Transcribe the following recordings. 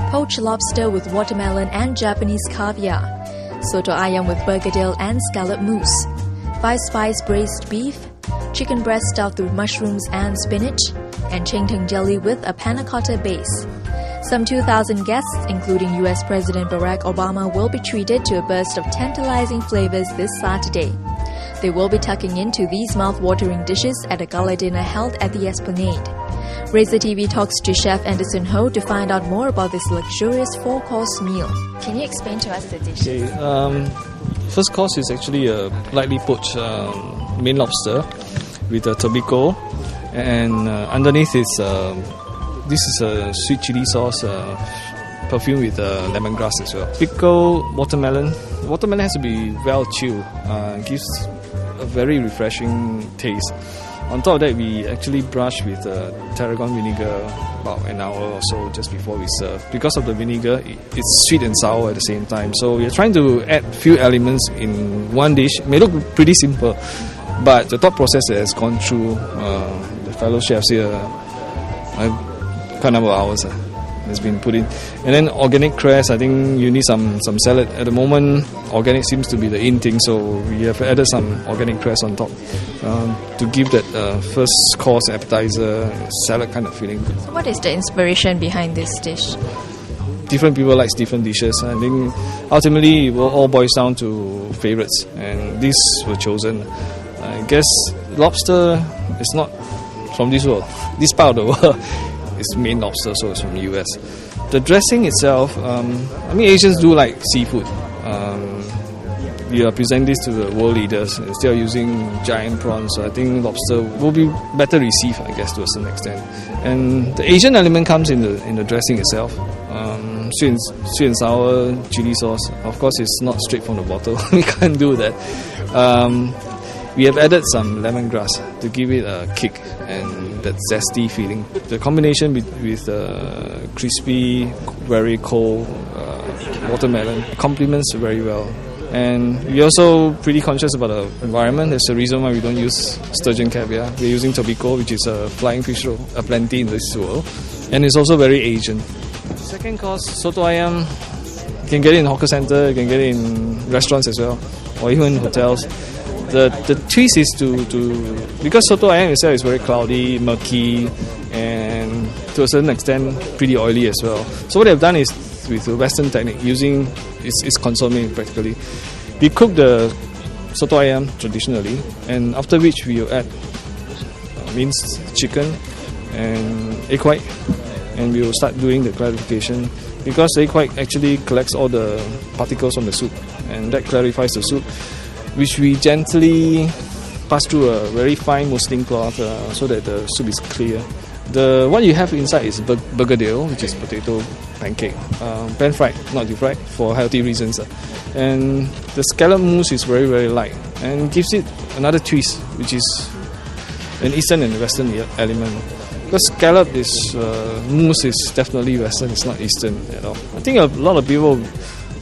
poached lobster with watermelon and Japanese caviar, soto ayam with bergedil and scallop mousse, 5-spice braised beef, chicken breast stuffed with mushrooms and spinach, and cheng jelly with a panna cotta base. Some 2,000 guests, including US President Barack Obama, will be treated to a burst of tantalizing flavors this Saturday. They will be tucking into these mouth-watering dishes at a gala dinner held at the Esplanade. Razer TV talks to Chef Anderson Ho to find out more about this luxurious 4-course meal. Can you explain to us the dish? Okay, first course is actually a lightly poached Maine lobster with a tobacco, and underneath is this is a sweet chili sauce perfumed with lemongrass as well. Pickled watermelon. Watermelon has to be well chilled. Gives a very refreshing taste. On top of that, we actually brush with tarragon vinegar about an hour or so just before we serve. Because of the vinegar, it's sweet and sour at the same time. So we're trying to add few elements in one dish. It may look pretty simple, but the thought process that has gone through the fellow chefs here, quite a number of hours has been put in. And then organic cress, I think you need some salad. At the moment, organic seems to be the in thing, so we have added some organic cress on top to give that first course appetizer salad kind of feeling. So what is the inspiration behind this dish? Different people like different dishes. I think ultimately it all boils down to favorites, and these were chosen. I guess lobster is not from this world, this part of the world. It's Maine lobster, so it's from the US. The dressing itself, Asians do like seafood. We are presenting this to the world leaders instead of using giant prawns. So I think lobster will be better received, I guess, to a certain extent. And the Asian element comes in the dressing itself. Sweet and sour chili sauce. Of course, it's not straight from the bottle. We can't do that. We have added some lemongrass to give it a kick and that zesty feeling. The combination with crispy, very cold watermelon complements very well. And we're also pretty conscious about the environment. There's a reason why we don't use sturgeon caviar. We're using tobacco, which is a flying fish roll, aplenty in this world. And it's also very Asian. Second course, soto ayam. You can get it in hawker center, you can get it in restaurants as well, or even hotels. The twist is to because soto ayam itself is very cloudy, murky, and to a certain extent pretty oily as well. So what they've done is with the Western technique, using it's consommé practically. We cook the soto ayam traditionally, and after which we will add minced chicken and egg white, and we will start doing the clarification because egg white actually collects all the particles from the soup, and that clarifies the soup, which we gently pass through a very fine muslin cloth so that the soup is clear. What you have inside is bergedil, which is potato pancake, pan fried, not deep fried, for healthy reasons. And the scallop mousse is very, very light and gives it another twist, which is an Eastern and Western element. Because scallop mousse is definitely Western, it's not Eastern at all. I think a lot of people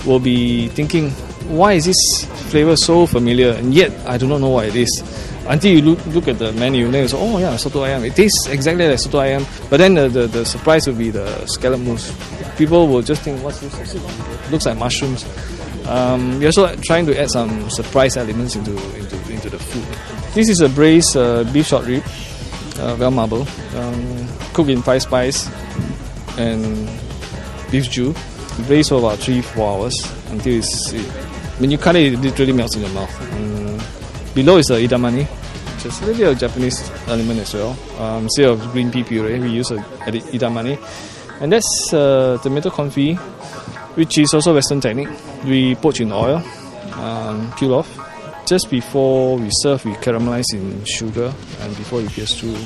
will be thinking, why is this flavor so familiar and yet I do not know what it is? Until you look at the menu and then you say, oh yeah, soto ayam. It tastes exactly like soto ayam. But then the surprise will be the scallop mousse. People will just think, what's this? It looks like mushrooms. We're also trying to add some surprise elements into the food. This is a braised beef short rib, well marbled, cooked in 5-spice and beef stew. Braised for about 3-4 hours until when you cut it, it literally melts in your mouth. Below is the edamame, which is a little bit of Japanese element as well. Instead of green pea puree, we use edamame. And that's tomato confit, which is also Western technique. We poach in oil, peel off. Just before we serve, we caramelize in sugar, and before it gets through,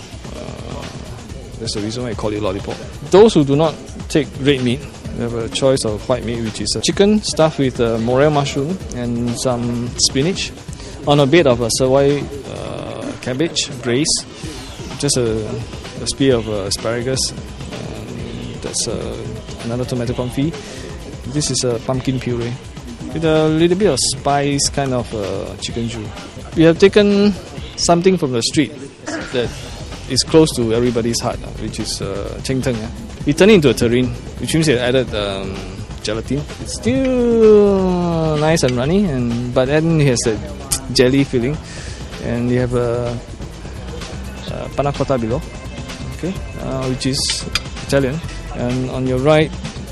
that's the reason why I call it lollipop. Those who do not take red meat, we have a choice of white meat, which is chicken stuffed with morel mushroom and some spinach on a bed of a Savoy cabbage braised, just a spear of asparagus. That's another tomato confit. This is a pumpkin puree with a little bit of spice, kind of chicken jus. We have taken something from the street that is close to everybody's heart, which is cheng. We turn it into a terrine, which means it added gelatin. It's still nice and runny, but then it has a jelly filling, and you have a panna cotta below, okay, which is Italian. And on your right,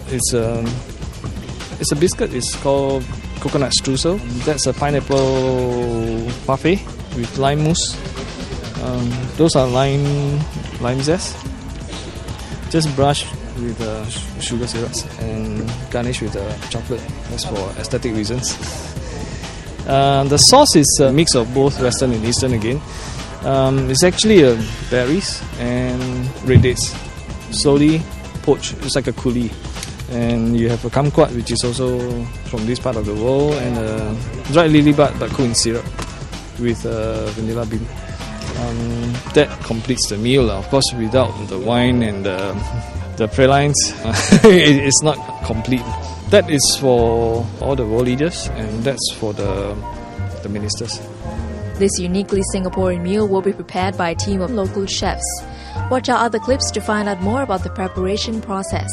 it's a biscuit. It's called coconut streusel. That's a pineapple parfait with lime mousse. Those are lime zest. Just brush with sugar syrups and garnish with chocolate. That's for aesthetic reasons. The sauce is a mix of both Western and Eastern again. It's actually berries and red dates, slowly poached. It's like a coulis. And you have a kumquat, which is also from this part of the world, and dried lily bud, but cooked in syrup with vanilla bean. That completes the meal. Of course, without the wine and the pralines, it's not complete. That is for all the world leaders, and that's for the ministers. This uniquely Singaporean meal will be prepared by a team of local chefs. Watch our other clips to find out more about the preparation process.